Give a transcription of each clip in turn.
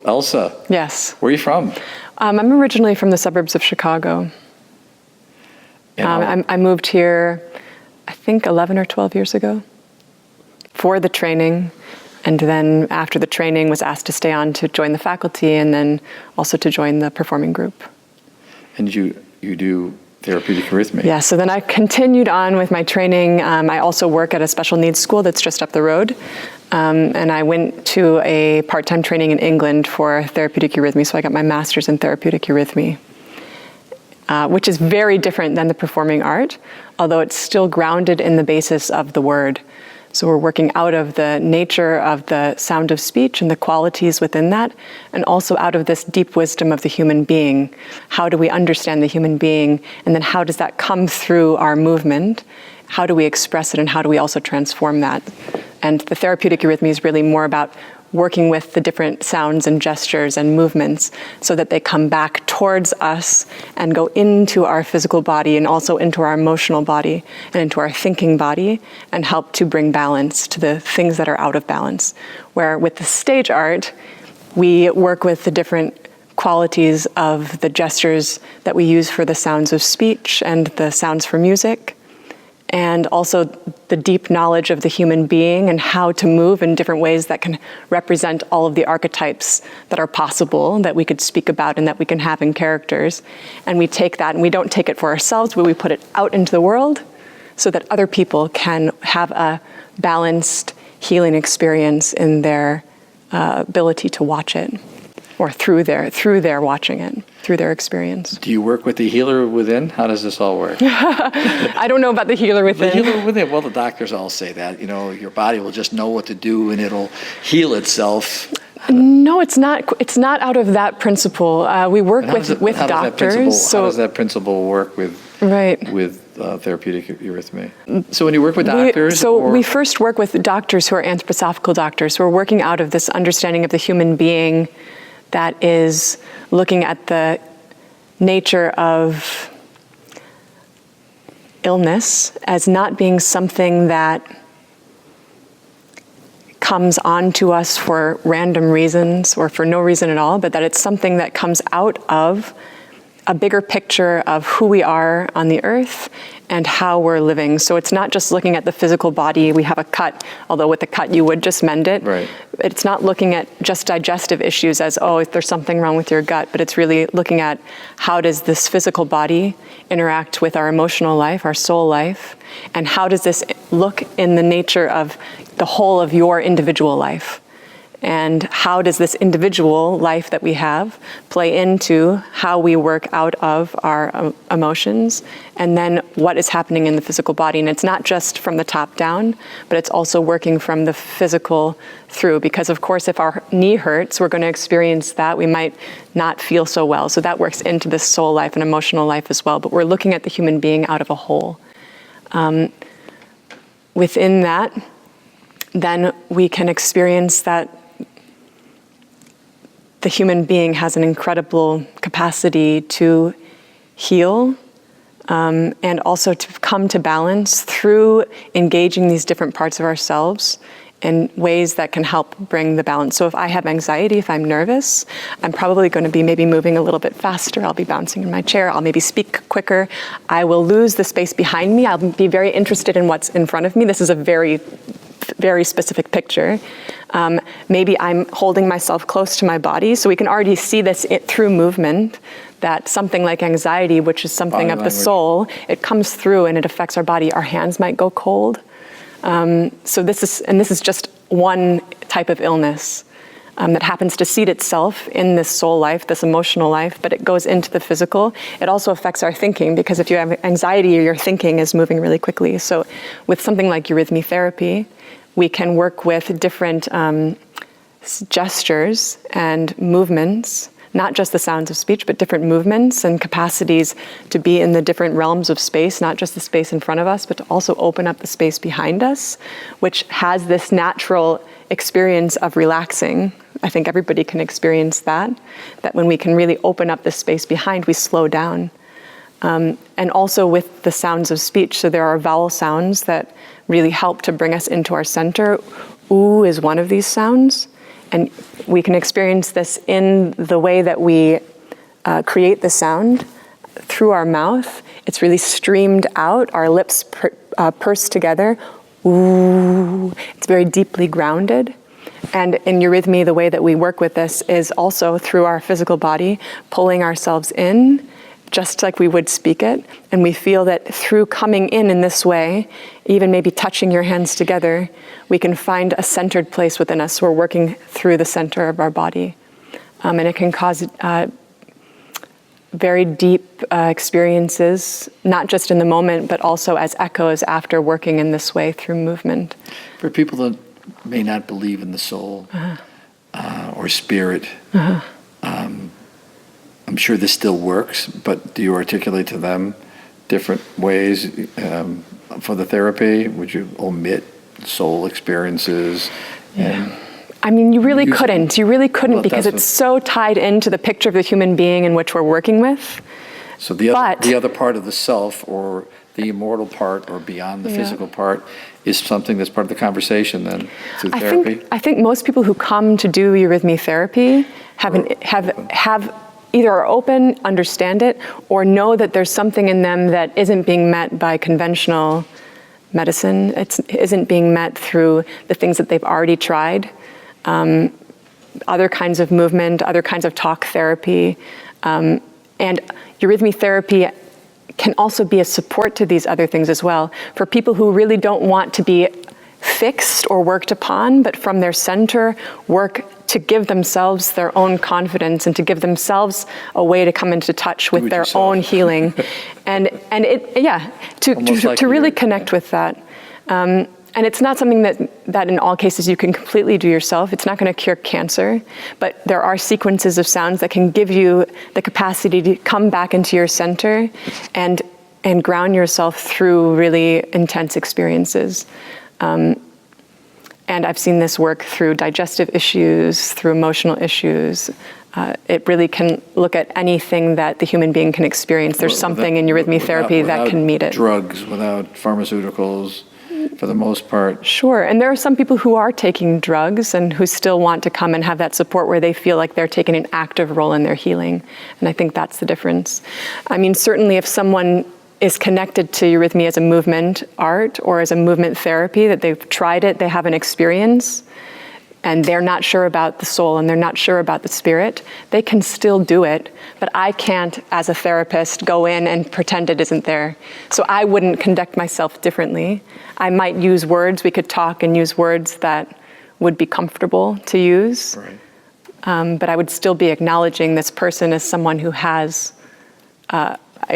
Elsa. Yes. Where are you from? I'm originally from the suburbs of Chicago. I moved here, I think 11 or 12 years ago for the training. And then after the training was asked to stay on to join the faculty and then also to join the performing group. And you do therapeutic arrhythmia? Yeah, so then I continued on with my training. I also work at a special needs school that's just up the road. And I went to a part-time training in England for therapeutic arrhythmia, so I got my master's in therapeutic arrhythmia, which is very different than the performing art, although it's still grounded in the basis of the word. So we're working out of the nature of the sound of speech and the qualities within that, and also out of this deep wisdom of the human being. How do we understand the human being, and then how does that come through our movement? How do we express it, and how do we also transform that? And the therapeutic arrhythmia is really more about working with the different sounds and gestures and movements so that they come back towards us and go into our physical body and also into our emotional body and into our thinking body and help to bring balance to the things that are out of balance. Where with the stage art, we work with the different qualities of the gestures that we use for the sounds of speech and the sounds for music, and also the deep knowledge of the human being and how to move in different ways that can represent all of the archetypes that are possible, that we could speak about and that we can have in characters. And we take that and we don't take it for ourselves, but we put it out into the world so that other people can have a balanced healing experience in their ability to watch it, or through their watching it, through their experience. Do you work with the healer within? How does this all work? I don't know about the healer within. The healer within, well, the doctors all say that. You know, your body will just know what to do and it'll heal itself. No, it's not. It's not out of that principle. We work with doctors. How does that principle work with therapeutic arrhythmia? So when you work with doctors? We first work with doctors who are anthroposophical doctors who are working out of this understanding of the human being that is looking at the nature of illness as not being something that comes onto us for random reasons or for no reason at all, but that it's something that comes out of a bigger picture of who we are on the earth and how we're living. So it's not just looking at the physical body. We have a cut, although with the cut you would just mend it. Right. It's not looking at just digestive issues as, oh, if there's something wrong with your gut, but it's really looking at how does this physical body interact with our emotional life, our soul life, and how does this look in the nature of the whole of your individual life? And how does this individual life that we have play into how we work out of our emotions, and then what is happening in the physical body? And it's not just from the top down, but it's also working from the physical through, because of course if our knee hurts, we're going to experience that. We might not feel so well. So that works into the soul life and emotional life as well. But we're looking at the human being out of a whole. Within that, then we can experience that the human being has an incredible capacity to heal and also to come to balance through engaging these different parts of ourselves in ways that can help bring the balance. So if I have anxiety, if I'm nervous, I'm probably going to be maybe moving a little bit faster. I'll be bouncing in my chair. I'll maybe speak quicker. I will lose the space behind me. I'll be very interested in what's in front of me. This is a very specific picture. Maybe I'm holding myself close to my body, so we can already see this through movement, that something like anxiety, which is something of the soul, it comes through and it affects our body. Our hands might go cold. So this is just one type of illness that happens to seat itself in this soul life, this emotional life, but it goes into the physical. It also affects our thinking, because if you have anxiety, your thinking is moving really quickly. So with something like eurythmy therapy, we can work with different gestures and movements, not just the sounds of speech, but different movements and capacities to be in the different realms of space, not just the space in front of us, but to also open up the space behind us, which has this natural experience of relaxing. I think everybody can experience that when we can really open up the space behind, we slow down. And also with the sounds of speech, so there are vowel sounds that really help to bring us into our center. Oo is one of these sounds, And we can experience this in the way that we create the sound through our mouth. It's really streamed out, our lips pursed together. Ooh, it's very deeply grounded. And in eurythmy, the way that we work with this is also through our physical body, pulling ourselves in, just like we would speak it. And we feel that through coming in this way, even maybe touching your hands together, we can find a centered place within us. We're working through the center of our body. And it can cause very deep experiences, not just in the moment, but also as echoes after working in this way through movement. For people that may not believe in the soul or spirit, I'm sure this still works, but do you articulate to them different ways for the therapy? Would you omit soul experiences? I mean, you really couldn't. You really couldn't, because it's so tied into the picture of the human being in which we're working with. So the other part of the self, or the immortal part, or beyond the physical part, is something that's part of the conversation then through therapy? I think most people who come to do eurythmy therapy have either are open, understand it, or know that there's something in them that isn't being met by conventional medicine. It isn't being met through the things that they've already tried. Other kinds of movement, other kinds of talk therapy. And eurythmy therapy can also be a support to these other things as well. For people who really don't want to be fixed or worked upon, but from their center work to give themselves their own confidence and to give themselves a way to come into touch with their own healing. and to really connect with that. And it's not something that in all cases you can completely do yourself. It's not going to cure cancer, but there are sequences of sounds that can give you the capacity to come back into your center and ground yourself through really intense experiences. And I've seen this work through digestive issues, through emotional issues. It really can look at anything that the human being can experience. There's something in eurythmy therapy that can meet it. Drugs, without pharmaceuticals, for the most part. Sure, and there are some people who are taking drugs and who still want to come and have that support where they feel like they're taking an active role in their healing. And I think that's the difference. I mean, certainly if someone is connected to eurythmy as a movement art or as a movement therapy, that they've tried it, they have an experience, and they're not sure about the soul and they're not sure about the spirit, they can still do it. But I can't, as a therapist, go in and pretend it isn't there. So I wouldn't conduct myself differently. I might use words, we could talk and use words that would be comfortable to use. Right. But I would still be acknowledging this person as someone who has,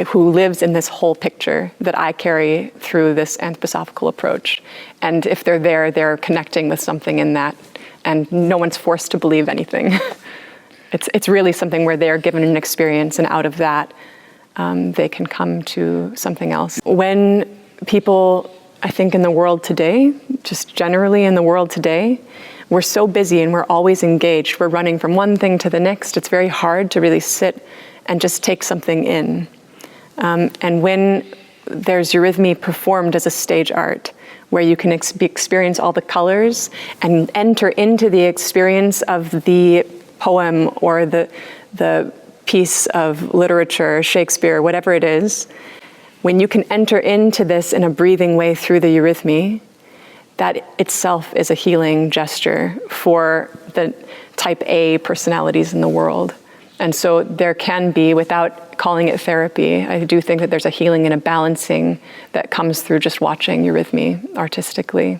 who lives in this whole picture that I carry through this anthroposophical approach. And if they're there, they're connecting with something in that. And no one's forced to believe anything. It's really something where they're given an experience, and out of that, they can come to something else. When people, I think in the world today, just generally in the world today, we're so busy and we're always engaged. We're running from one thing to the next. It's very hard to really sit and just take something in. And when there's eurythmy performed as a stage art, where you can experience all the colors and enter into the experience of the poem or the piece of literature, Shakespeare, whatever it is, when you can enter into this in a breathing way through the eurythmy, that itself is a healing gesture for the type A personalities in the world. And so there can be, without calling it therapy, I do think that there's a healing and a balancing that comes through just watching eurythmy artistically.